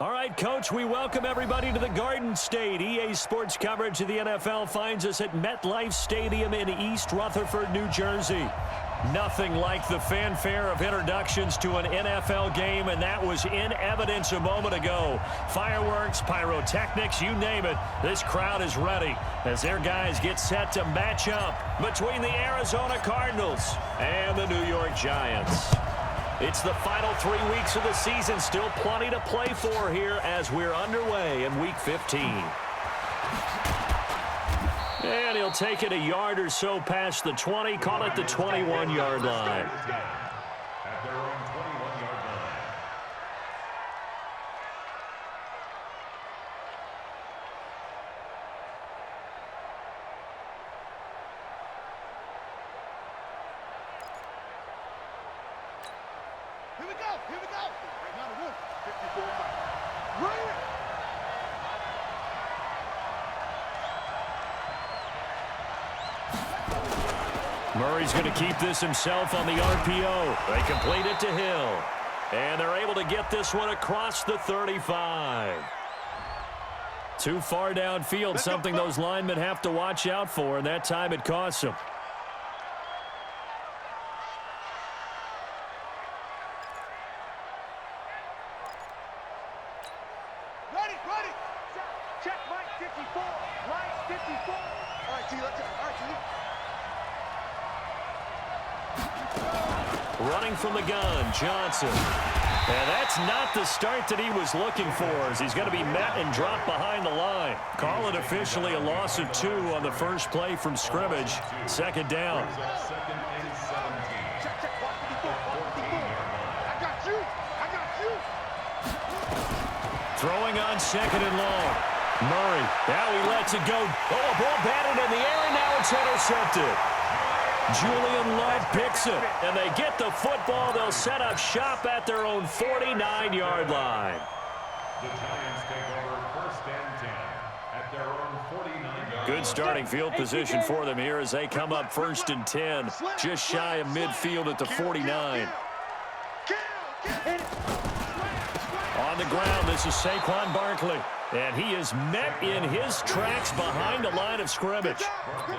All right, Coach, we welcome everybody to the Garden State. EA Sports coverage of the NFL finds us at MetLife Stadium in East Rutherford, New Jersey. Nothing like the fanfare of introductions to an NFL game, and that was in evidence a moment ago. Fireworks, pyrotechnics, you name it. This crowd is ready as their guys get set to match up between the Arizona Cardinals and the New York Giants. It's the final 3 weeks of the season. Still plenty to play for here as we're underway in Week 15. And he'll take it a yard or so past the 20. Call it the 21-yard line. At their own 21-yard line. Here we go. Right now the 54 right. Murray's going to keep this himself on the RPO. They complete it to Hill. And they're able to get this one across the 35. Too far downfield, something those linemen have to watch out for, and that time it costs them. Ready. Check right 54. Right 54. All right, T, let's go. All right, T. Running from the gun, Johnson. And that's not the start that he was looking for, as he's going to be met and dropped behind the line. Call it officially a loss of 2 on the first play from scrimmage. Second down. Second and 17. Check. 154. I got you. Throwing on second and long. Murray, now he lets it go. Oh, a ball batted in the air, and now it's intercepted. Julian Love picks it, and they get the football. They'll set up shop at their own 49-yard line. The Giants take over first and 10 at their own 49-yard. Good starting field position for them here as they come up first and 10, just shy of midfield at the 49. On the ground, this is Saquon Barkley. And he is met in his tracks behind the line of scrimmage.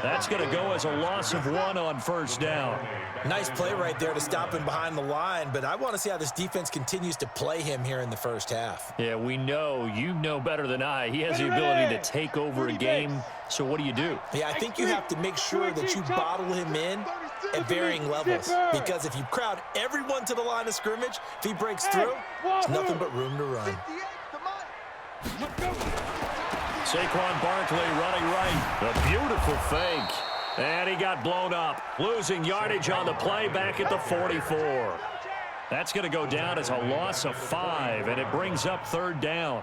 That's going to go as a loss of 1 on first down. Nice play right there to stop him behind the line, but I want to see how this defense continues to play him here in the first half. Yeah, we know. You know better than I. He has the ability to take over a game, so what do you do? Yeah, I think you have to make sure that you bottle him in at varying levels, because if you crowd everyone to the line of scrimmage, if he breaks through, there's nothing but room to run. Saquon Barkley running right. A beautiful fake. And he got blown up. Losing yardage on the play back at the 44. That's going to go down as a loss of 5, and it brings up third down.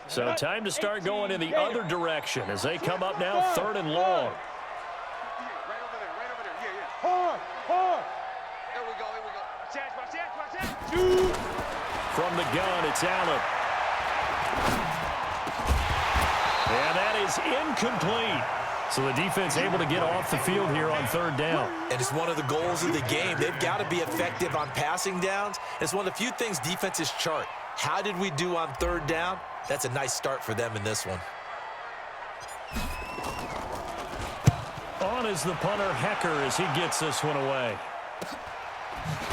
So time to start going in the other direction as they come up now third and long. Right over there. Yeah. Hard. There we go. Watch that. From the gun, it's Allen. And that is incomplete. So the defense able to get off the field here on third down. And it's one of the goals of the game. They've got to be effective on passing downs. It's one of the few things defenses chart. How did we do on third down? That's a nice start for them in this one. On is the punter, Hecker, as he gets this one away.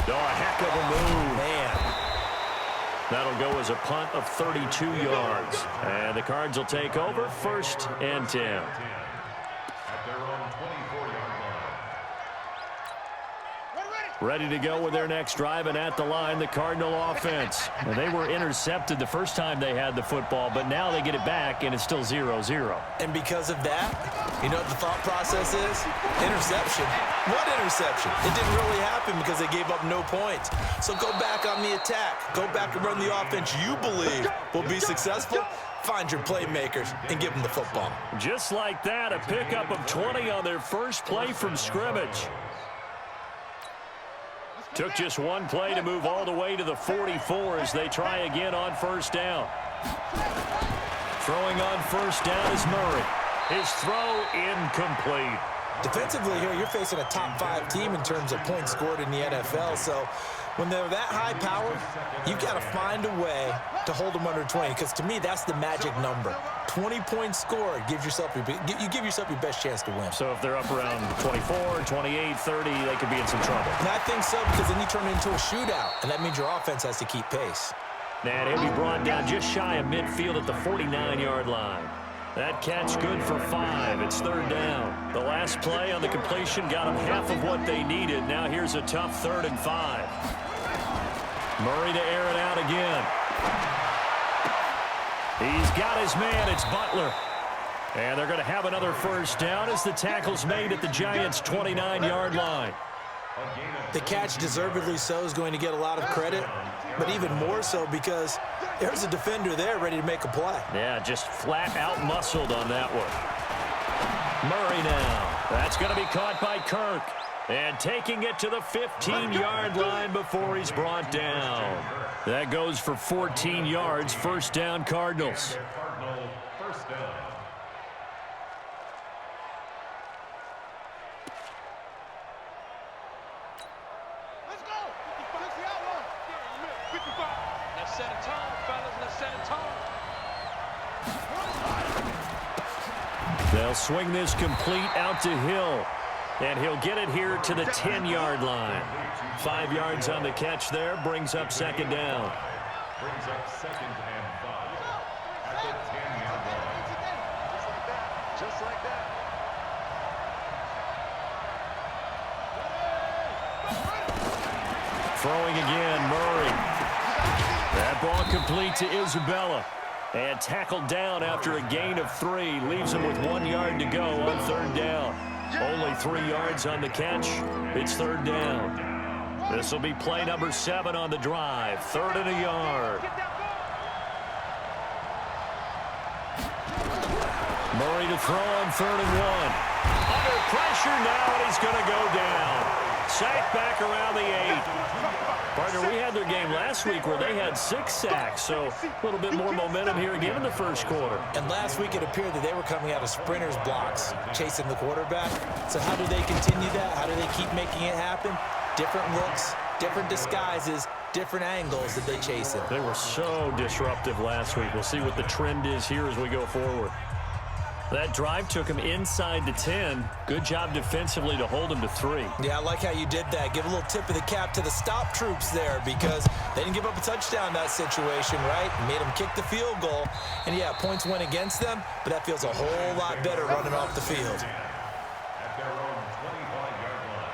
Oh, a heck of a move. Man. That'll go as a punt of 32 yards. And the Cards will take over first and 10. At their own 24-yard line. Ready to go with their next drive, and at the line, the Cardinal offense. And they were intercepted the first time they had the football, but now they get it back, and it's still 0-0. And because of that, you know what the thought process is? Interception. What interception? It didn't really happen because they gave up no points. So go back on the attack. Go back and run the offense you believe will be successful. Find your playmakers and give them the football. Just like that, a pickup of 20 on their first play from scrimmage. Took just one play to move all the way to the 44 as they try again on first down. Throwing on first down is Murray. His throw incomplete. Defensively here, you're facing a top 5 team in terms of points scored in the NFL. So when they're that high power, you've got to find a way to hold them under 20, because to me, that's the magic number. 20 points scored gives yourself you give yourself your best chance to win. So if they're up around 24, 28, 30, they could be in some trouble. And I think so, because then you turn it into a shootout, and that means your offense has to keep pace. And he'll be brought down just shy of midfield at the 49-yard line. That catch good for 5. It's third down. The last play on the completion got them half of what they needed. Now here's a tough 3rd and 5. Murray to air it out again. He's got his man. It's Butler. And they're going to have another first down as the tackle's made at the Giants' 29-yard line. The catch, deservedly so, is going to get a lot of credit, but even more so because there's a defender there ready to make a play. Yeah, just flat out muscled on that one. Murray now. That's going to be caught by Kirk. And taking it to the 15-yard line before he's brought down. That goes for 14 yards. First down, Cardinals. Cardinal first down. Let's go. 55's the outlaw. 55. Let's set a tone, fellas. Let's set a tone. They'll swing this complete out to Hill. And he'll get it here to the 10-yard line. 5 yards on the catch there. Brings up second down. Brings up 2nd and 5 at the 10-yard line. Just like that. Throwing again, Murray. That ball complete to Isabella. And tackled down after a gain of 3. Leaves him with 1 yard to go on third down. Only 3 yards on the catch. It's third down. This will be play number 7 on the drive. 3rd and a yard. Murray to throw on 3rd and 1. Under pressure now, and he's going to go down. Sacked back around the 8. Partner, we had their game last week where they had 6 sacks, so a little bit more momentum here again in the first quarter. And last week it appeared that they were coming out of sprinters blocks, chasing the quarterback. So how do they continue that? How do they keep making it happen? Different looks, different disguises, different angles that they chase it. They were so disruptive last week. We'll see what the trend is here as we go forward. That drive took him inside the 10. Good job defensively to hold him to 3. Yeah, I like how you did that. Give a little tip of the cap to the stop troops there, because they didn't give up a touchdown in that situation, right? Made them kick the field goal. And, yeah, points went against them, but that feels a whole lot better running off the field. At their own 25-yard line.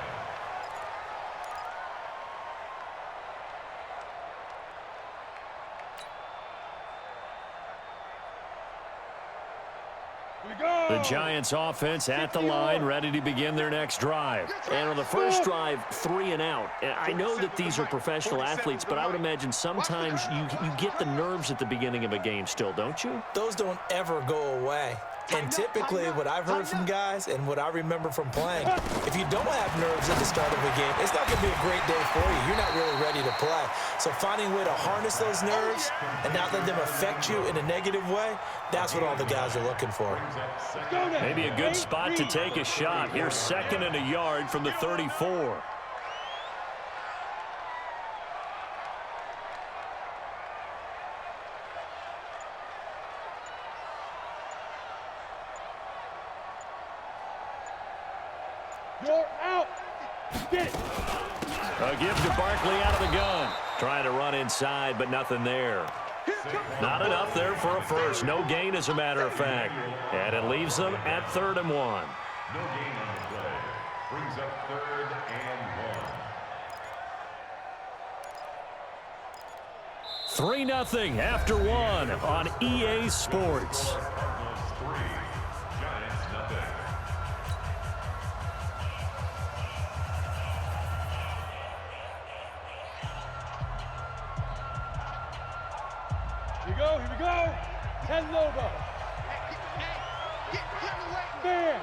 The Giants offense at the line, ready to begin their next drive. And on the first drive, 3 and out. I know that these are professional athletes, but I would imagine sometimes you get the nerves at the beginning of a game still, don't you? Those don't ever go away. And typically what I've heard from guys and what I remember from playing, if you don't have nerves at the start of a game, it's not going to be a great day for you. You're not really ready to play. So finding a way to harness those nerves and not let them affect you in a negative way, that's what all the guys are looking for. Maybe a good spot to take a shot. Here's 2nd and a yard from the 34. You're out. Get it. A give to Barkley out of the gun. Trying to run inside, but nothing there. Not enough there for a first. No gain, as a matter of fact. And it leaves them at 3rd and 1. No gain on the play. Brings up 3rd and 1. 3-0 after 1 on EA Sports. Cardinals 3, Giants nothing. Here we go. 10 Lobo. Fair.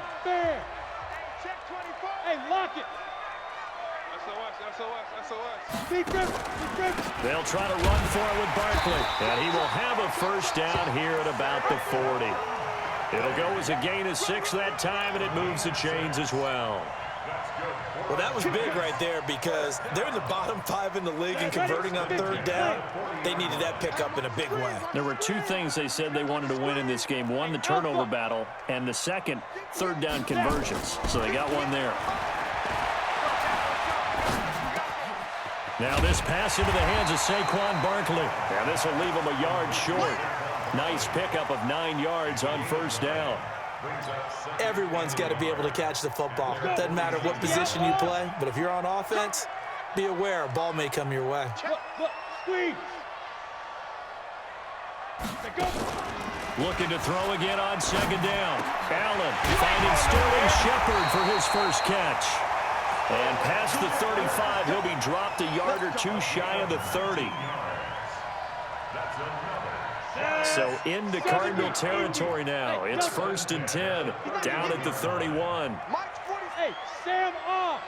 Check 24. Hey, lock it. SOS. Defense. They'll try to run for it with Barkley. And he will have a first down here at about the 40. It'll go as a gain of 6 that time, and it moves the chains as well. Well, that was big right there because they're in the bottom 5 in the league and converting on third down. They needed that pickup in a big way. There were 2 things they said they wanted to win in this game. One, the turnover battle, and the second, third down conversions. So they got one there. Now this pass into the hands of Saquon Barkley. And this will leave him a yard short. Nice pickup of 9 yards on first down. Everyone's got to be able to catch the football. Doesn't matter what position you play, but if you're on offense, be aware a ball may come your way. Looking to throw again on second down. Allen finding Sterling Shepard for his first catch. And past the 35, he'll be dropped a yard or 2 shy of the 30. So into Cardinal territory now. It's 1st and 10, down at the 31. Hey, Sam off.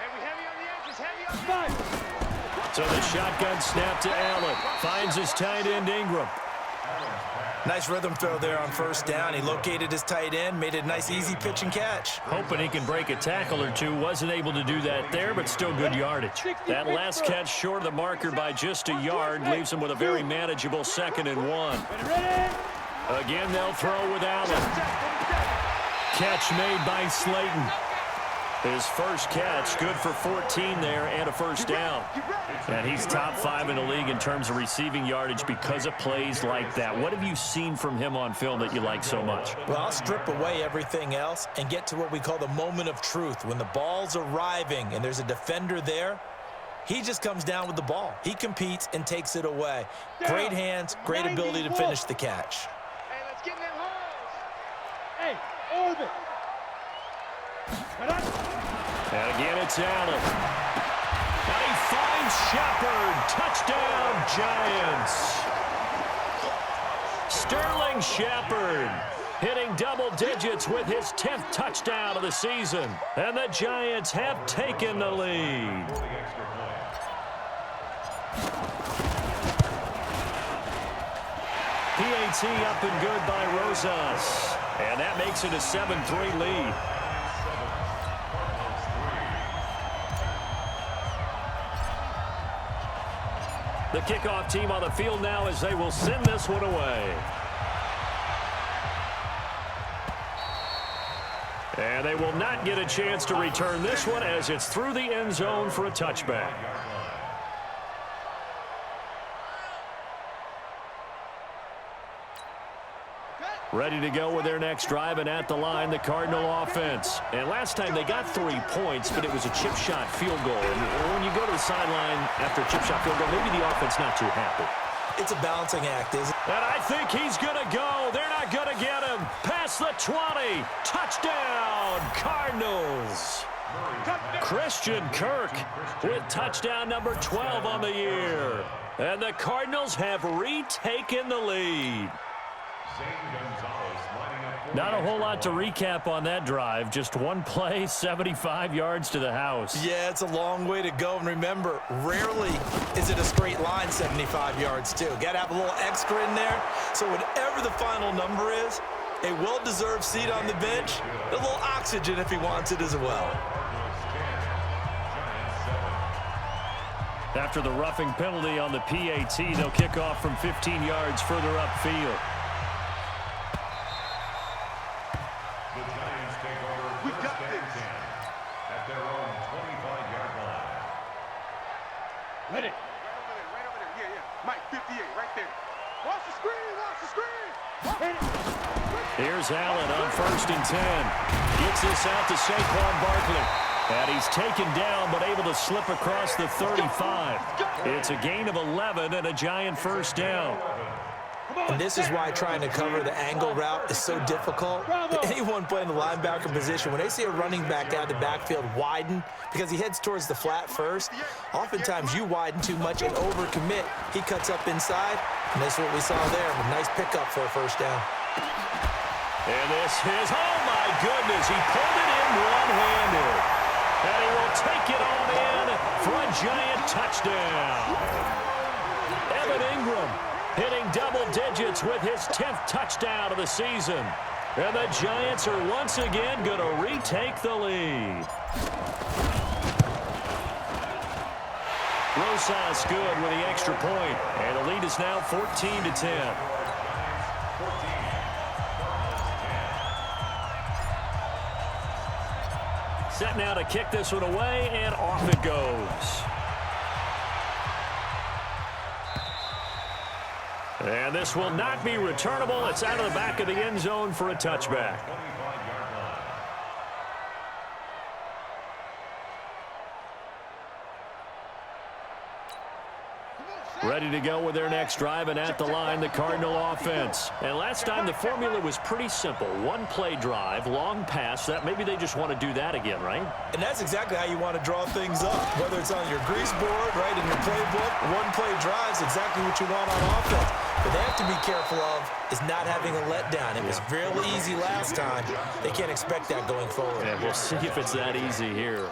And we heavy on the edges, heavy on the edges. So the shotgun snap to Allen. Finds his tight end Ingram. Nice rhythm throw there on first down. He located his tight end, made it a nice easy pitch and catch. Hoping he can break a tackle or 2. Wasn't able to do that there, but still good yardage. That last catch short of the marker by just a yard leaves him with a very manageable 2nd and 1. Again, they'll throw with Allen. Catch made by Slayton. His first catch, good for 14 there and a first down. And he's top 5 in the league in terms of receiving yardage because of plays like that. What have you seen from him on film that you like so much? Well, I'll strip away everything else and get to what we call the moment of truth. When the ball's arriving and there's a defender there, he just comes down with the ball. He competes and takes it away. Great hands, great ability to finish the catch. Hey, let's get in them holes. Hey, orbit. And again, it's Allen. And he finds Shepard. Touchdown, Giants. Sterling Shepard hitting double digits with his 10th touchdown of the season. And the Giants have taken the lead. PAT up and good by Rosas. And that makes it a 7-3 lead. The kickoff team on the field now as they will send this one away. And they will not get a chance to return this one as it's through the end zone for a touchback. Ready to go with their next drive, and at the line, the Cardinal offense. And last time they got 3 points, but it was a chip shot field goal. And when you go to the sideline after a chip shot field goal, maybe the offense not too happy. It's a balancing act, isn't it? And I think he's going to go. They're not going to get him. Past the 20. Touchdown, Cardinals. Christian Kirk with touchdown number 12 on the year. And the Cardinals have retaken the lead. Not a whole lot to recap on that drive. Just one play, 75 yards to the house. Yeah, it's a long way to go. And remember, rarely is it a straight line 75 yards, too. Got to have a little extra in there. So whatever the final number is, a well-deserved seat on the bench, a little oxygen if he wants it as well. After the roughing penalty on the PAT, they'll kick off from 15 yards further upfield. Ready. Right over there. Yeah. Mike, 58, right there. Watch the screen. Here's Allen on 1st and 10. Gets this out to Saquon Barkley. And he's taken down, but able to slip across the 35. It's a gain of 11 and a Giant first down. And this is why trying to cover the angle route is so difficult. Anyone playing the linebacker position, when they see a running back out of the backfield widen because he heads towards the flat first, oftentimes you widen too much and overcommit. He cuts up inside, and that's what we saw there. A nice pickup for a first down. And this is, oh my goodness, he pulled it in one-handed. And he will take it on in for a Giant touchdown. Evan Ingram hitting double digits with his 10th touchdown of the season. And the Giants are once again going to retake the lead. Rosas good with the extra point, and the lead is now 14-10. Set now to kick this one away, and off it goes. And this will not be returnable. It's out of the back of the end zone for a touchback. Ready to go with their next drive, and at the line, the Cardinal offense. And last time, the formula was pretty simple. One-play drive, long pass. That maybe they just want to do that again, right? And that's exactly how you want to draw things up. Whether it's on your grease board, right, in your playbook, one-play drives, exactly what you want on offense. What they have to be careful of is not having a letdown. It was really easy last time. They can't expect that going forward. Yeah, we'll see if it's that easy here.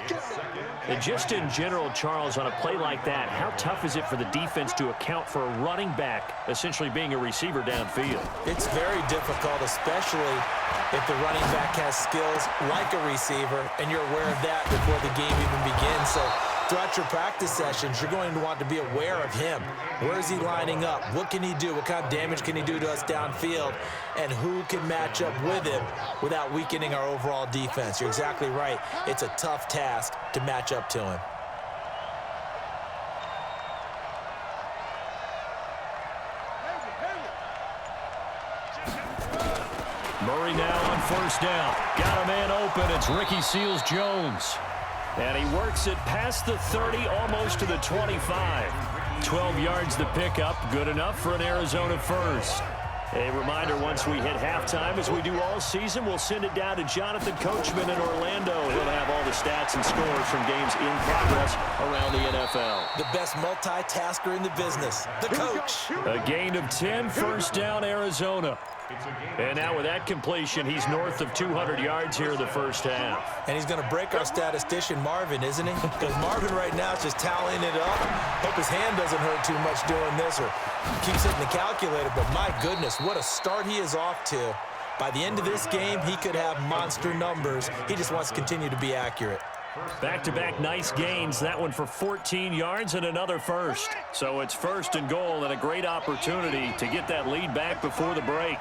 And just in general, Charles, on a play like that, how tough is it for the defense to account for a running back essentially being a receiver downfield? It's very difficult, especially if the running back has skills like a receiver, and you're aware of that before the game even begins. So throughout your practice sessions, you're going to want to be aware of him. Where is he lining up? What can he do? What kind of damage can he do to us downfield? And who can match up with him without weakening our overall defense? You're exactly right. It's a tough task to match up to him. Murray now on first down. Got a man open. It's Ricky Seals-Jones. And he works it past the 30, almost to the 25. 12 yards to pick up. Good enough for an Arizona first. A reminder, once we hit halftime, as we do all season, we'll send it down to Jonathan Coachman in Orlando. He'll have all the stats and scores from games in progress around the NFL. The best multitasker in the business, the coach. A gain of 10, first down, Arizona. And now with that completion, he's north of 200 yards here in the first half. And he's going to break our statistician, Marvin, isn't he? Because Marvin right now is just tallying it up. Hope his hand doesn't hurt too much doing this or keeps hitting the calculator. But my goodness, what a start he is off to. By the end of this game, he could have monster numbers. He just wants to continue to be accurate. Back-to-back nice gains. That one for 14 yards and another first. So it's first and goal and a great opportunity to get that lead back before the break.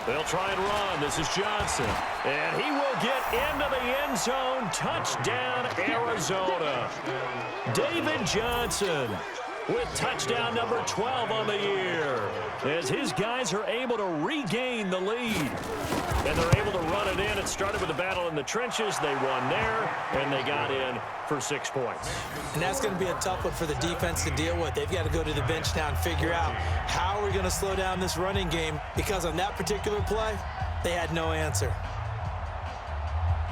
They'll try and run. This is Johnson. And he will get into the end zone. Touchdown, Arizona. David Johnson with touchdown number 12 on the year, as his guys are able to regain the lead. And they're able to run it in. It started with a battle in the trenches. They won there, and they got in for 6 points. And that's going to be a tough one for the defense to deal with. They've got to go to the bench now and figure out how we're going to slow down this running game, because on that particular play, they had no answer.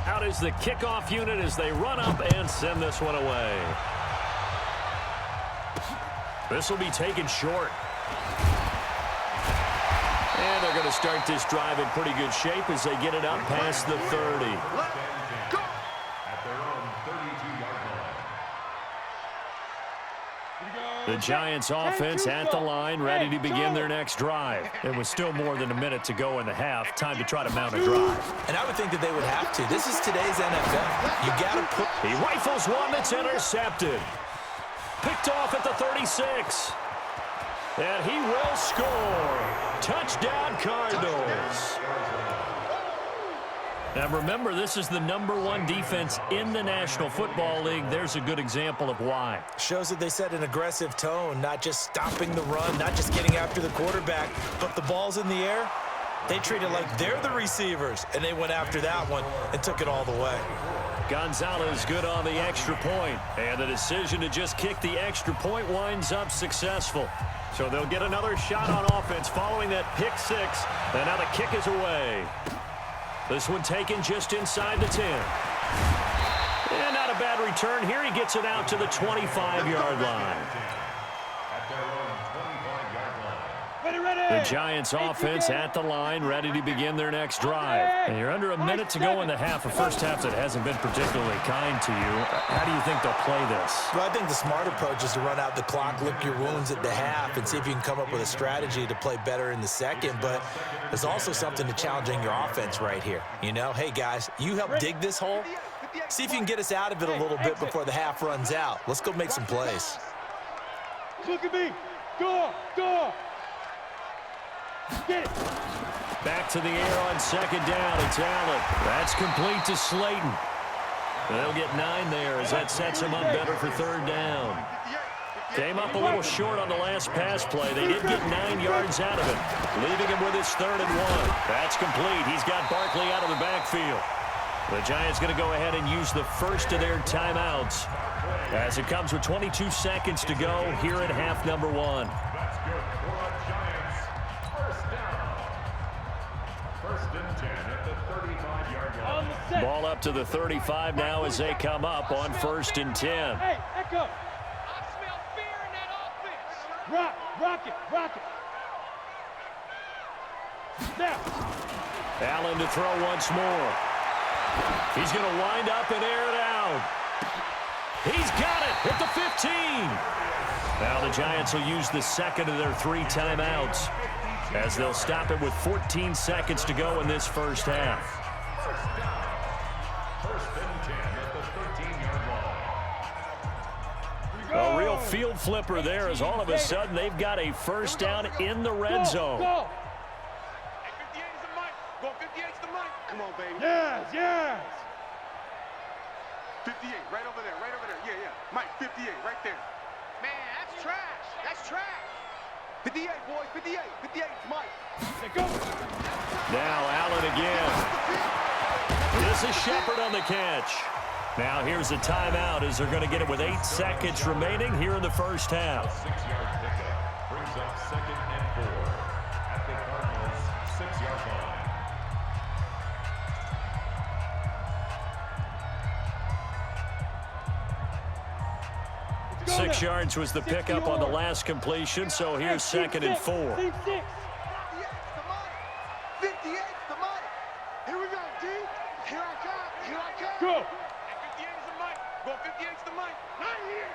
Out is the kickoff unit as they run up and send this one away. This will be taken short. And they're going to start this drive in pretty good shape as they get it up past the 30. The Giants offense at the line, ready to begin their next drive. It was still more than a minute to go in the half. Time to try to mount a drive. And I would think that they would have to. This is today's NFL. You got to put... He rifles one that's intercepted. Picked off at the 36. And he will score. Touchdown, Cardinals. Now remember, this is the #1 defense in the National Football League. There's a good example of why. Shows that they set an aggressive tone, not just stopping the run, not just getting after the quarterback, but the ball's in the air. They treat it like they're the receivers, and they went after that one and took it all the way. Gonzalez good on the extra point, and the decision to just kick the extra point winds up successful. So they'll get another shot on offense following that pick six, and now the kick is away. This one taken just inside the 10. And not a bad return here. He gets it out to the 25-yard line. At their own 25-yard line. The Giants offense at the line, ready to begin their next drive. And you're under a minute to go in the half, a first half that hasn't been particularly kind to you. How do you think they'll play this? Well, I think the smart approach is to run out the clock, lick your wounds at the half, and see if you can come up with a strategy to play better in the second. But there's also something to challenging your offense right here. You know, hey, guys, you help dig this hole. See if you can get us out of it a little bit before the half runs out. Let's go make some plays. Look at me. Go, go. Get it. Back to the air on second down. It's Allen. That's complete to Slayton. They'll get 9 there as that sets them up better for third down. Came up a little short on the last pass play. They did get 9 yards out of it, leaving him with his 3rd and 1. That's complete. He's got Barkley out of the backfield. The Giants going to go ahead and use the first of their timeouts as it comes with 22 seconds to go here at half number 1. That's good for the Giants. First down. First and 10 at the 35-yard line. Ball up to the 35 now as they come up on 1st and 10. Hey, Echo. I smell fear in that offense. Rock it. Now. Allen to throw once more. He's going to wind up and air it out. He's got it at the 15. Now the Giants will use the second of their 3 timeouts as they'll stop it with 14 seconds to go in this first half. First and 10 at the 13-yard line. A real field flipper there as all of a sudden they've got a first down in the red zone. Go. Hey, 58 is the mic. Go 58 is the mic. Come on, baby. Yes. 58, right over there. Yeah. Mike, 58, right there. Man, that's trash. 58, boys, 58. 58 is Mike. Hey, go. Now Allen again. This is Shepard on the catch. Now here's a timeout as they're going to get it with 8 seconds remaining here in the first half. 6-yard pickup brings up 2nd and 4 at the Cardinals' 6-yard line. 6 yards was the pickup on the last completion, so here's 2nd and 4. 58's the money. 58's the money. Here we go, D. Here I come. Go. Hey, 58 is the mic. Go 58's the mic. Not here.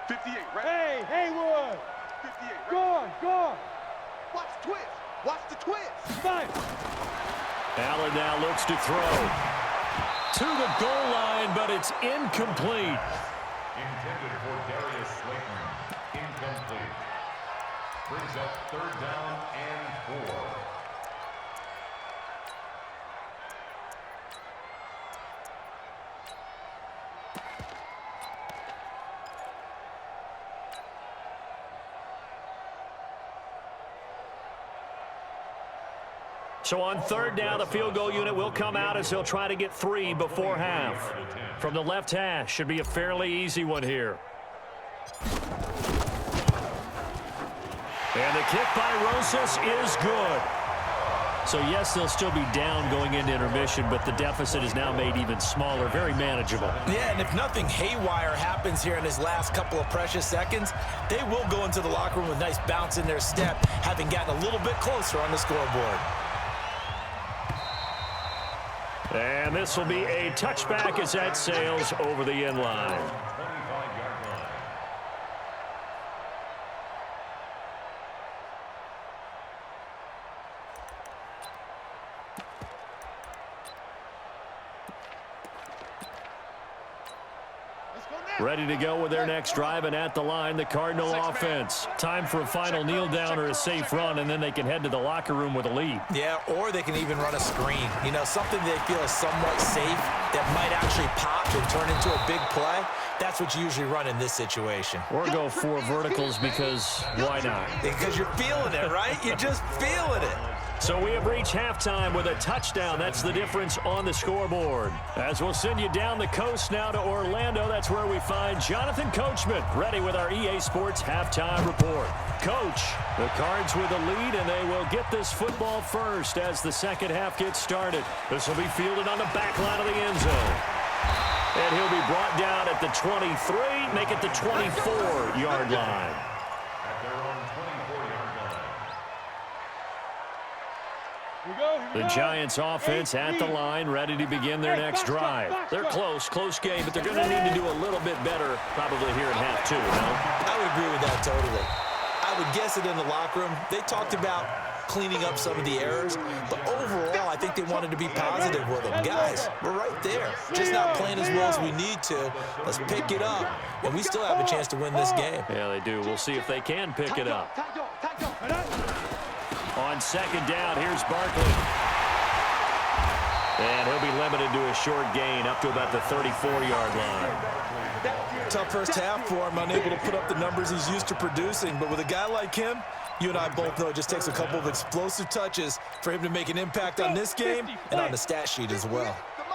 58, right? Hey, Haywood. 58, right? Go on. Watch the twist. Watch the twist. Fine. Allen now looks to throw to the goal line, but it's incomplete. Intended for Darius Slayton. Incomplete. Brings up 3rd down and 4. So on 3rd down, the field goal unit will come out as he'll try to get 3 before half. From the left hash, should be a fairly easy one here. And the kick by Rosas is good. So yes, they'll still be down going into intermission, but the deficit is now made even smaller, very manageable. Yeah, and if nothing haywire happens here in his last couple of precious seconds, they will go into the locker room with a nice bounce in their step, having gotten a little bit closer on the scoreboard. And this will be a touchback as that sails over the end line. 25-yard line. Ready to go with their next drive, and at the line, the Cardinal offense. Time for a final kneel down or a safe run, and then they can head to the locker room with a lead. Yeah, or they can even run a screen. You know, something they feel is somewhat safe that might actually pop and turn into a big play. That's what you usually run in this situation. Or go 4 verticals because why not? Because you're feeling it, right? You're just feeling it. So we have reached halftime with a touchdown. That's the difference on the scoreboard. As we'll send you down the coast now to Orlando, that's where we find Jonathan Coachman, ready with our EA Sports halftime report. Coach, the Cards with the lead, and they will get this football first as the second half gets started. This will be fielded on the back line of the end zone. And he'll be brought down at the 23, make it the 24-yard line. At their own 24-yard line. The Giants offense at the line, ready to begin their next drive. They're close game, but they're going to need to do a little bit better probably here at half two, I would agree with that totally. I would guess it in the locker room. They talked about cleaning up some of the errors, but overall, I think they wanted to be positive with them. Guys, we're right there. Just not playing as well as we need to. Let's pick it up, and we still have a chance to win this game. Yeah, they do. We'll see if they can pick it up. On second down, here's Barkley. And he'll be limited to a short gain up to about the 34-yard line. Tough first half for him, unable to put up the numbers he's used to producing. But with a guy like him, you and I both know it just takes a couple of explosive touches for him to make an impact on this game and on the stat sheet as well. I'm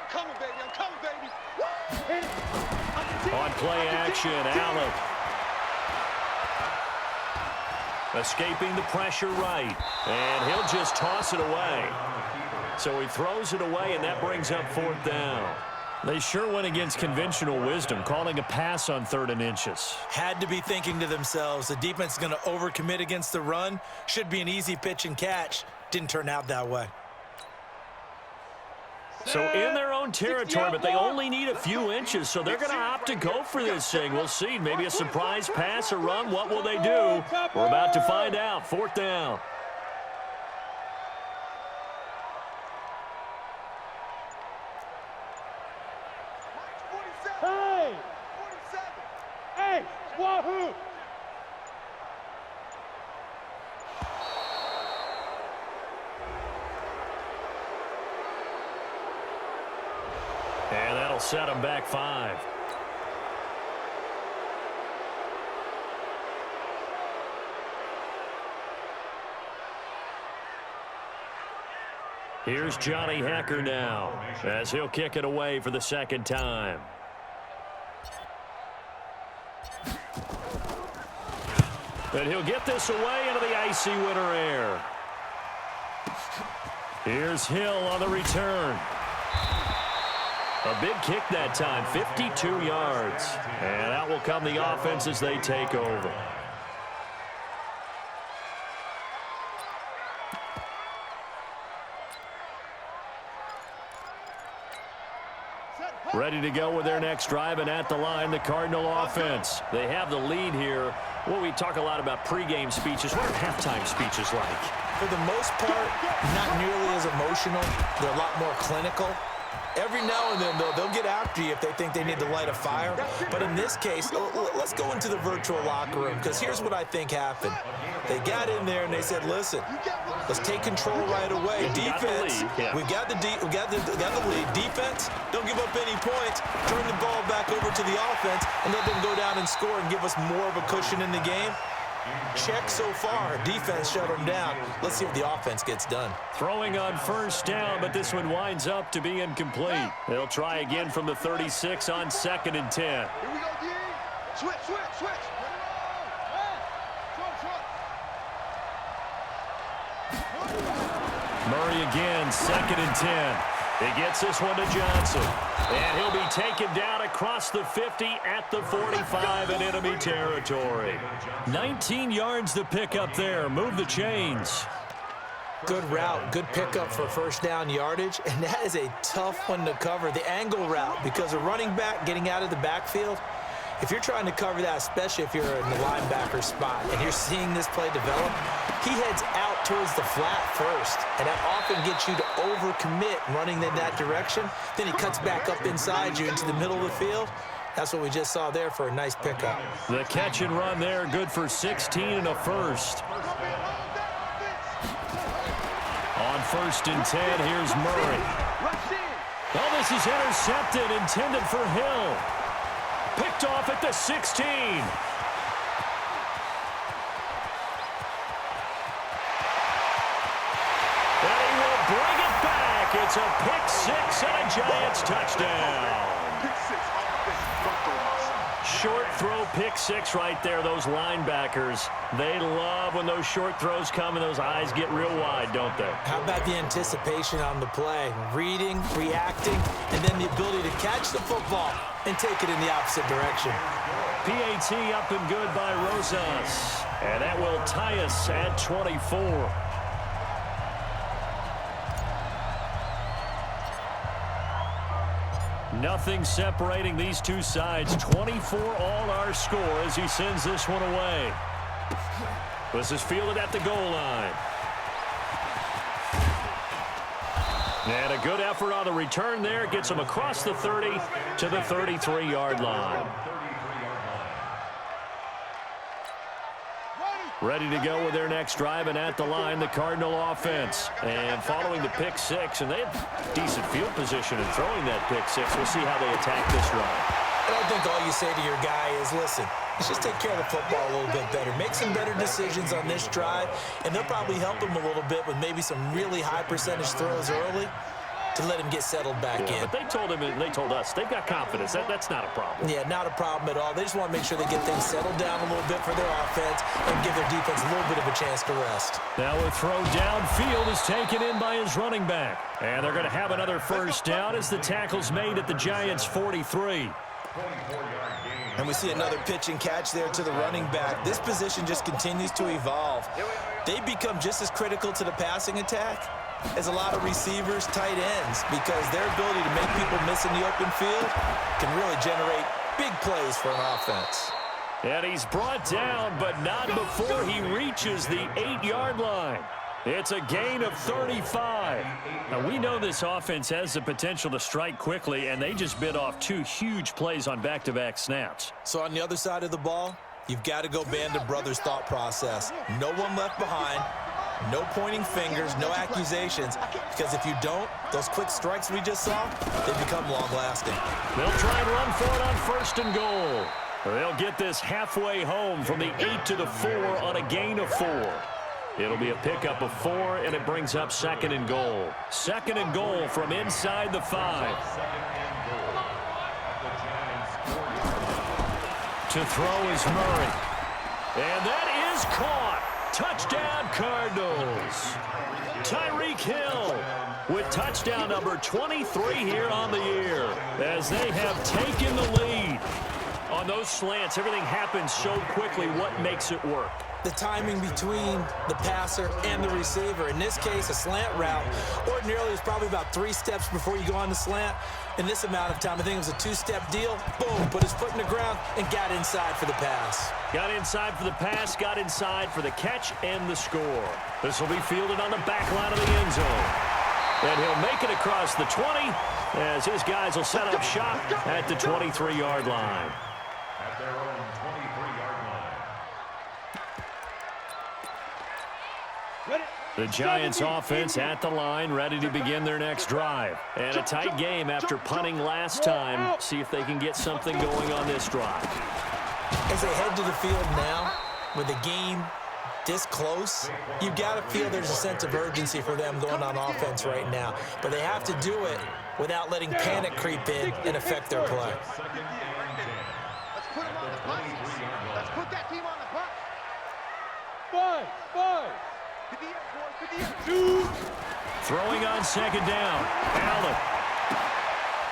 coming, baby. I'm coming, baby. On play action, Allen. Escaping the pressure right. And he'll just toss it away. So he throws it away, and that brings up fourth down. They sure went against conventional wisdom, calling a pass on 3rd and inches. Had to be thinking to themselves, the defense is going to overcommit against the run. Should be an easy pitch and catch. Didn't turn out that way. So in their own territory, but they only need a few inches, so they're going to opt to go for this thing. We'll see. Maybe a surprise pass or run. What will they do? We're about to find out. 4th down. Hey, wahoo! And that'll set them back 5. Here's Johnny Hacker now as he'll kick it away for the second time. And he'll get this away into the icy winter air. Here's Hill on the return. A big kick that time, 52 yards. And out will come the offense as they take over. Ready to go with their next drive, and at the line, the Cardinal offense. They have the lead here. Well, we talk a lot about pregame speeches. What are halftime speeches like? For the most part, not nearly as emotional. They're a lot more clinical. Every now and then, though, they'll get after you if they think they need to light a fire. But in this case, let's go into the virtual locker room, because here's what I think happened. They got in there and they said, listen, let's take control right away. Defense, we got the lead. Defense, don't give up any points. Turn the ball back over to the offense and let them go down and score and give us more of a cushion in the game. Check so far. Defense shut them down. Let's see if the offense gets done. Throwing on first down, but this one winds up to be incomplete. They'll try again from the 36 on 2nd and 10. Here we go, D. Switch. Murray again, 2nd and 10. He gets this one to Johnson. And he'll be taken down across the 50 at the 45 in enemy territory. 19 yards to pick up there. Move the chains. Good route, good pickup for first down yardage, and that is a tough one to cover, the angle route, because a running back getting out of the backfield, if you're trying to cover that, especially if you're in the linebacker spot and you're seeing this play develop, he heads out towards the flat first, and that often gets you to overcommit running in that direction. Then he cuts back up inside you into the middle of the field. That's what we just saw there for a nice pickup. The catch and run there, good for 16 and a first. On 1st and 10, here's Murray. Oh, this is intercepted, intended for Hill. Picked off at the 16. And he will bring it back. It's a pick 6 and a Giants touchdown. Short throw, pick 6 right there. Those linebackers, they love when those short throws come and those eyes get real wide, don't they? How about the anticipation on the play? Reading, reacting, and then the ability to catch the football and take it in the opposite direction. PAT up and good by Rosas. And that will tie us at 24. Nothing separating these two sides. 24 all our score as he sends this one away. This is fielded at the goal line. And a good effort on the return there. Gets him across the 30 to the 33-yard line. Ready to go with their next drive, and at the line, the Cardinal offense. And following the pick six, and they have decent field position in throwing that pick six. We'll see how they attack this drive. And I think all you say to your guy is, listen, let's just take care of the football a little bit better. Make some better decisions on this drive, and they'll probably help him a little bit with maybe some really high percentage throws early to let him get settled back in. But they told him, and they told us, they've got confidence. That's not a problem. Yeah, not a problem at all. They just want to make sure they get things settled down a little bit for their offense and give their defense a little bit of a chance to rest. Now a throw downfield is taken in by his running back. And they're going to have another first down as the tackle's made at the Giants' 43. And we see another pitch and catch there to the running back. This position just continues to evolve. They become just as critical to the passing attack as a lot of receivers, tight ends, because their ability to make people miss in the open field can really generate big plays for an offense. And he's brought down, but not before he reaches the 8-yard line. It's a gain of 35. Now, we know this offense has the potential to strike quickly, and they just bit off 2 huge plays on back-to-back snaps. So on the other side of the ball, you've got to go Band of Brothers thought process. No one left behind. No pointing fingers, no accusations, because if you don't, those quick strikes we just saw, they become long-lasting. They'll try and run for it on 1st and goal. They'll get this halfway home from the 8 to the 4 on a gain of 4. It'll be a pickup of 4, and it brings up 2nd and goal. 2nd and goal from inside the 5. To throw is Murray. And that is caught. Touchdown, Cardinals. Tyreek Hill with touchdown number 23 here on the year as they have taken the lead. On those slants, everything happens so quickly. What makes it work? The timing between the passer and the receiver. In this case, a slant route ordinarily is probably about 3 steps before you go on the slant. In this amount of time, I think it was a 2-step deal. Boom, put his foot in the ground and got inside for the pass. Got inside for the pass, got inside for the catch and the score. This will be fielded on the back line of the end zone. And he'll make it across the 20 as his guys will set up shop at the 23-yard line. At their own 23-yard line. The Giants offense at the line, ready to begin their next drive. And a tight game after punting last time. See if they can get something going on this drive. As they head to the field now, with the game this close, you've got to feel there's a sense of urgency for them going on offense right now. But they have to do it without letting panic creep in and affect their play. Let's put him on the bus. Let's put that team on the bus. 5. 2. Throwing on 2nd down. Allen.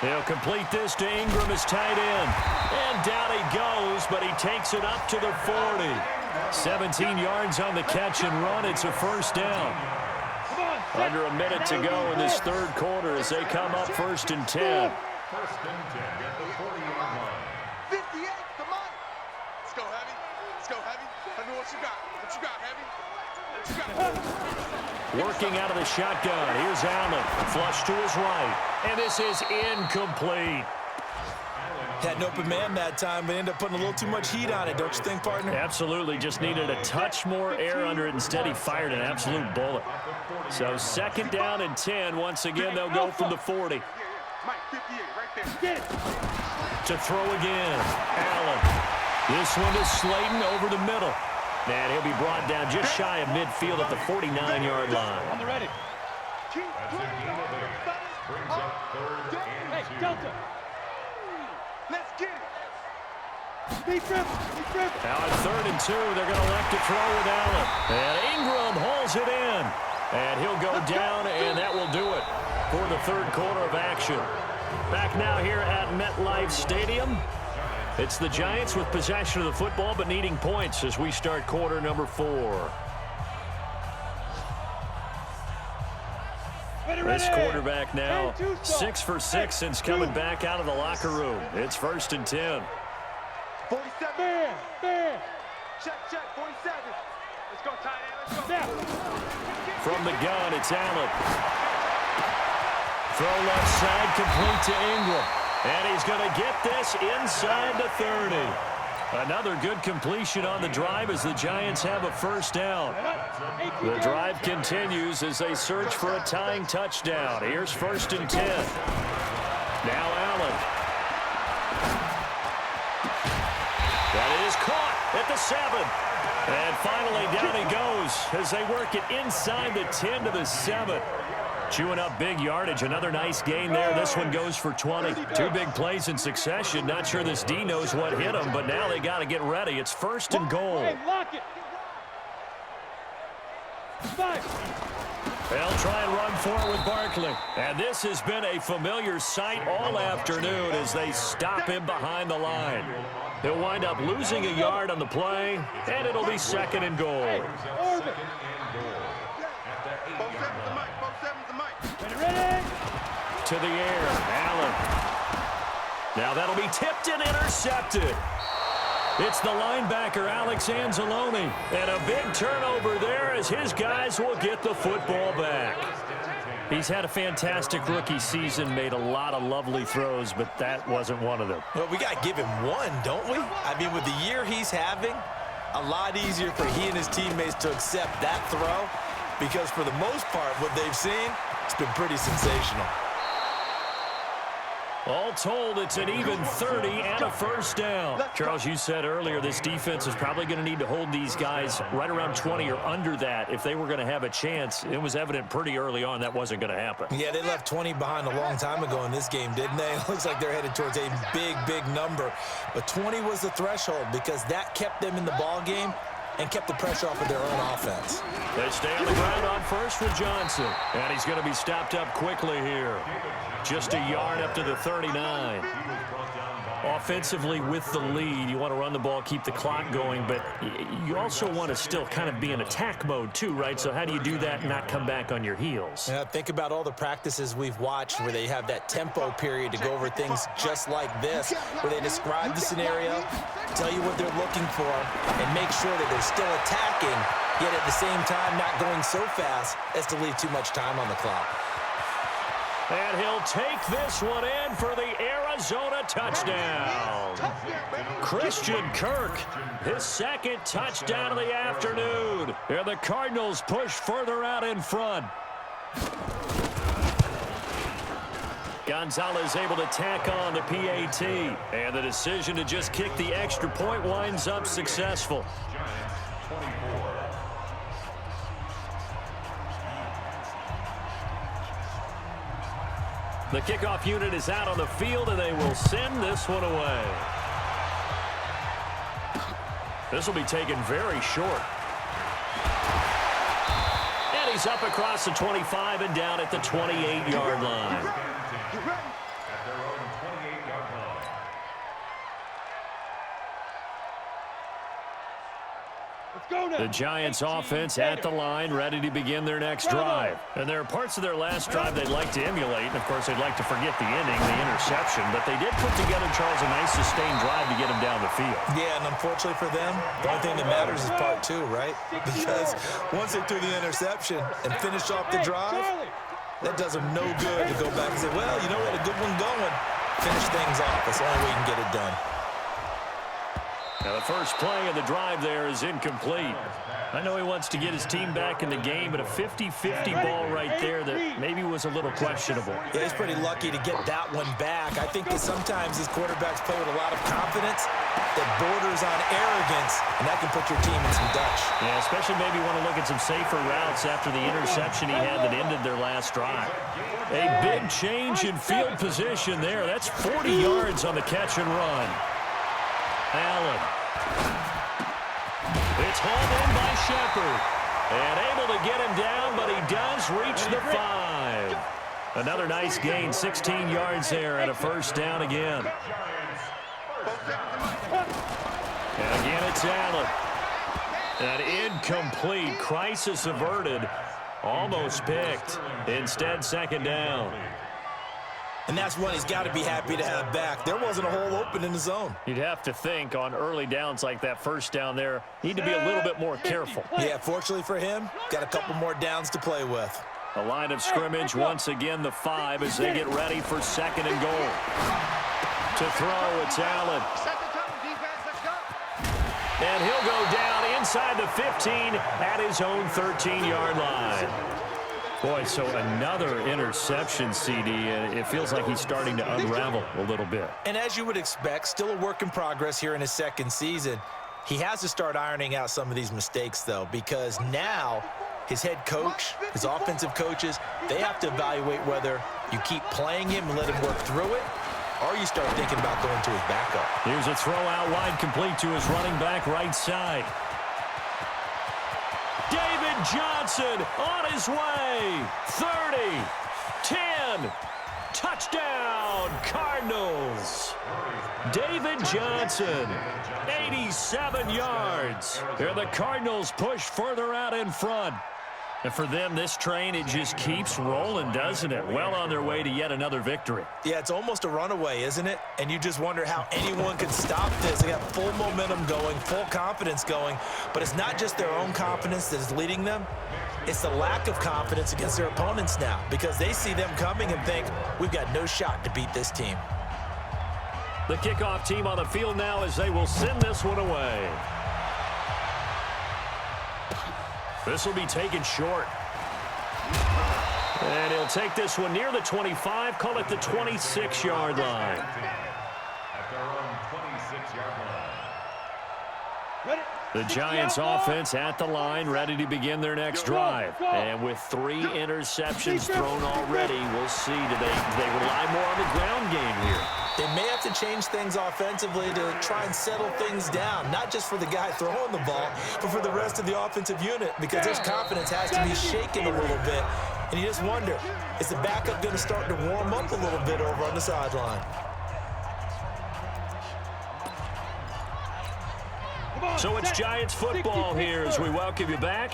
He'll complete this to Ingram as tight end. And down he goes, but he takes it up to the 40. 17 yards on the catch and run. It's a first down. Under a minute to go in this 3rd quarter as they come up 1st and 10. 1st and 10 at the 40-yard line. 58, come on. Let's go, Heavy. Let's go, Heavy. I know what you got. What you got, Heavy? What you got? Working out of the shotgun. Here's Allen. Flush to his right. And this is incomplete. Had an open man that time, but ended up putting a little too much heat on it, don't you think, partner? Absolutely. Just needed a touch more air under it. Instead, he fired an absolute bullet. So 2nd down and 10. Once again, they'll go from the 40. Mike, 58, right there. Get it. To throw again. Allen. This one is Slayton over the middle. And he'll be brought down just shy of midfield at the 49-yard line. On the ready. That's a gain of 8. Brings up 3rd and 2. Delta. Let's get it. Be driven. Now at 3rd and 2, they're going to elect to throw with Allen. And Ingram hauls it in. And he'll go down, and that will do it for the 3rd quarter of action. Back now here at MetLife Stadium. It's the Giants with possession of the football, but needing points as we start quarter number 4. Ready, This quarterback now 6 for 6 since coming back out of the locker room. It's 1st and 10. 47. Man. Check, 47. Let's go, tight end. Let's go. From the gun, it's Allen. Throw left side, complete to Ingram. And he's going to get this inside the 30. Another good completion on the drive as the Giants have a 1st down. The drive continues as they search for a tying touchdown. Here's 1st and 10. Now Allen. That is caught at the 7. And finally down he goes as they work it inside the 10 to the 7. Chewing up big yardage. Another nice gain there. This one goes for 20. 2 big plays in succession. Not sure this D knows what hit him, but now they got to get ready. It's 1st and goal. Lock it. They'll try and run for it with Barkley. And this has been a familiar sight all afternoon as they stop him behind the line. They'll wind up losing a yard on the play, and it'll be 2nd and goal. To the air, Allen. Now that'll be tipped and intercepted. It's the linebacker, Alex Anzalone. And a big turnover there as his guys will get the football back. He's had a fantastic rookie season, made a lot of lovely throws, but that wasn't one of them. Well, we got to give him one, don't we? I mean, with the year he's having, a lot easier for he and his teammates to accept that throw because for the most part, what they've seen, it's been pretty sensational. All told, it's an even 30 and a 1st down. Charles, you said earlier this defense is probably going to need to hold these guys right around 20 or under that if they were going to have a chance. It was evident pretty early on that wasn't going to happen. Yeah, they left 20 behind a long time ago in this game, didn't they? It looks like they're headed towards a big, big number. But 20 was the threshold because that kept them in the ball game and kept the pressure off of their own offense. They stay on the ground on 1st with Johnson. And he's going to be stopped up quickly here. Just a yard up to the 39. Offensively with the lead, you want to run the ball, keep the clock going, but you also want to still kind of be in attack mode too, right? So how do you do that and not come back on your heels? Yeah, think about all the practices we've watched where they have that tempo period to go over things just like this, where they describe the scenario, tell you what they're looking for, and make sure that they're still attacking, yet at the same time not going so fast as to leave too much time on the clock. And he'll take this one in for the Arizona touchdown. Christian Kirk, his 2nd touchdown of the afternoon. And the Cardinals push further out in front. Gonzalez able to tack on the PAT. And the decision to just kick the extra point winds up successful. The kickoff unit is out on the field, and they will send this one away. This will be taken very short. And he's up across the 25 and down at the 28-yard line. The Giants offense at the line, ready to begin their next drive. And there are parts of their last drive they'd like to emulate, and of course they'd like to forget the ending, the interception, but they did put together, Charles, a nice sustained drive to get them down the field. Yeah, and unfortunately for them, the only thing that matters is part 2, right? Because once they threw the interception and finished off the drive, that does them no good to go back and say, well, you know, we had a good one going. Finish things off. That's the only way you can get it done. Now, the first play of the drive there is incomplete. I know he wants to get his team back in the game, but a 50-50 ball right there that maybe was a little questionable. Yeah, he's pretty lucky to get that one back. I think that sometimes these quarterbacks play with a lot of confidence that borders on arrogance, and that can put your team in some Dutch. Yeah, especially maybe want to look at some safer routes after the interception he had that ended their last drive. A big change in field position there. That's 40 yards on the catch and run. Allen. It's hauled in by Shepard. And able to get him down, but he does reach the 5. Another nice gain, 16 yards there and a 1st down again. And again, it's Allen. An incomplete, crisis averted. Almost picked. Instead, second down. And that's one he's got to be happy to have back. There wasn't a hole open in the zone. You'd have to think on early downs like that first down there, need to be a little bit more careful. Yeah, fortunately for him, got a couple more downs to play with. The line of scrimmage, once again, the 5 as they get ready for second and goal. To throw, it's Allen. And he'll go down inside the 15 at his own 13-yard line. Boy, so another interception, CD. It feels like he's starting to unravel a little bit. And as you would expect, still a work in progress here in his second season. He has to start ironing out some of these mistakes, though, because now his head coach, his offensive coaches, they have to evaluate whether you keep playing him and let him work through it, or you start thinking about going to his backup. Here's a throw out wide, complete to his running back right side. David Johnson on his way. 30, 10, touchdown, Cardinals. David Johnson, 87 yards. Here the Cardinals push further out in front. And for them, this train, it just keeps rolling, doesn't it? Well on their way to yet another victory. Yeah, it's almost a runaway, isn't it? And you just wonder how anyone could stop this. They got full momentum going, full confidence going. But it's not just their own confidence that is leading them. It's the lack of confidence against their opponents now, because they see them coming and think, we've got no shot to beat this team. The kickoff team on the field now as they will send this one away. This will be taken short. And he'll take this one near the 25, call it the 26-yard line. At their own 26-yard line. The Giants offense at the line, ready to begin their next drive. And with 3 interceptions thrown already, we'll see. Do they rely more on the ground game here? They may have to change things offensively to try and settle things down, not just for the guy throwing the ball, but for the rest of the offensive unit, because their confidence has to be shaken a little bit. And you just wonder, is the backup going to start to warm up a little bit over on the sideline? So it's Giants football here as we welcome you back.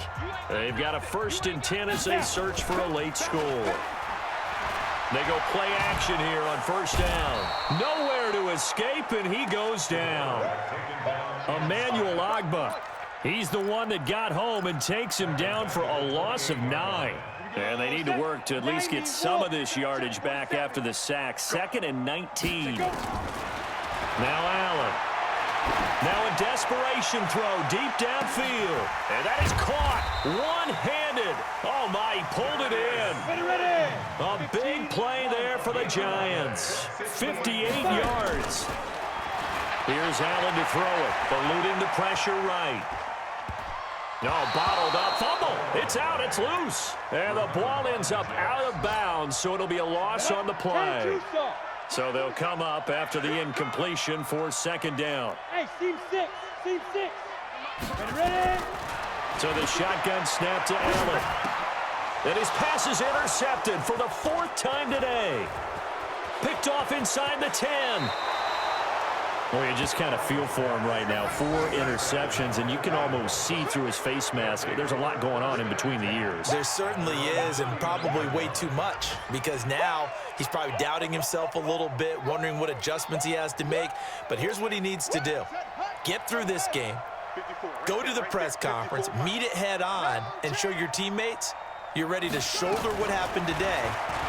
They've got a 1st and 10 as they search for a late score. They go play action here on 1st down. Nowhere to escape, and he goes down. Emmanuel Ogbah. He's the one that got home and takes him down for a loss of 9. And they need to work to at least get some of this yardage back after the sack. 2nd and 19. Now Allen. Now a desperation throw deep downfield. And that is caught one-handed. Oh, my, he pulled it in. A big play there for the Giants. 58 yards. Here's Allen to throw it. Eluding the pressure right. No, bottled up. Fumble. It's out. It's loose. And the ball ends up out of bounds, so it'll be a loss on the play. So they'll come up after the incompletion for 2nd down. Hey, team 6. Team 6. Ready? So the shotgun snap to Allen. And his pass is intercepted for the 4th time today. Picked off inside the 10. Well, you just kind of feel for him right now. 4 interceptions, and you can almost see through his face mask. There's a lot going on in between the ears. There certainly is, and probably way too much, because now he's probably doubting himself a little bit, wondering what adjustments he has to make. But here's what he needs to do. Get through this game, go to the press conference, meet it head on, and show your teammates you're ready to shoulder what happened today,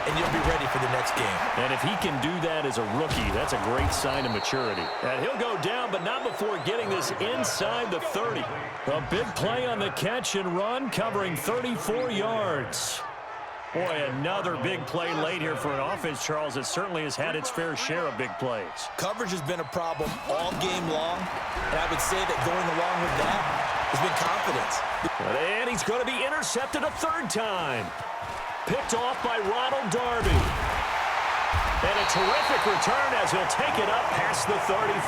and you'll be ready for the next game. And if he can do that as a rookie, that's a great sign of maturity. And he'll go down, but not before getting this inside the 30. A big play on the catch and run, covering 34 yards. Boy, another big play late here for an offense, Charles, that certainly has had its fair share of big plays. Coverage has been a problem all game long, and I would say that going along with that has been confidence. And he's going to be intercepted a 3rd time. Picked off by Ronald Darby. And a terrific return as he'll take it up past the 35.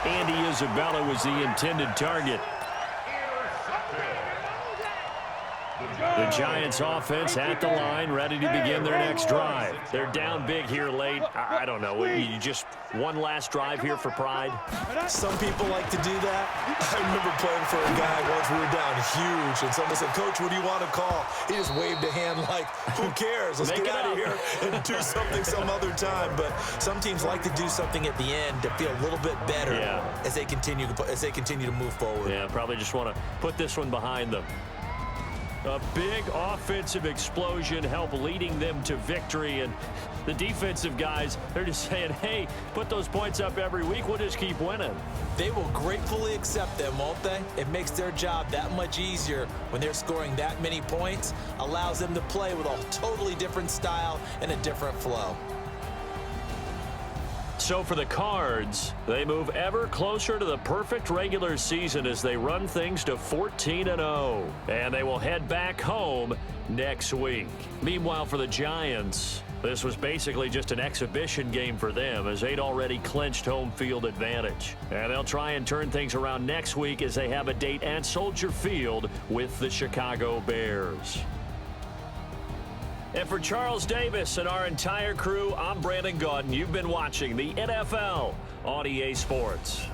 Andy Isabella was the intended target. The Giants offense at the line, ready to begin their next drive. They're down big here late. I don't know. You just one last drive here for pride? Some people like to do that. I remember playing for a guy once. We were down huge, and someone said, "Coach, what do you want to call?" He just waved a hand like, who cares? Let's get out of here and do something some other time. But some teams like to do something at the end to feel a little bit better as they continue to move forward. Yeah, probably just want to put this one behind them. A big offensive explosion helped leading them to victory, and the defensive guys, they're just saying, hey, put those points up every week, we'll just keep winning. They will gratefully accept them, won't they? It makes their job that much easier when they're scoring that many points, allows them to play with a totally different style and a different flow. So for the Cards, they move ever closer to the perfect regular season as they run things to 14-0. And they will head back home next week. Meanwhile, for the Giants, this was basically just an exhibition game for them as they'd already clinched home field advantage. And they'll try and turn things around next week as they have a date at Soldier Field with the Chicago Bears. And for Charles Davis and our entire crew, I'm Brandon Gaudin. You've been watching the NFL on EA Sports.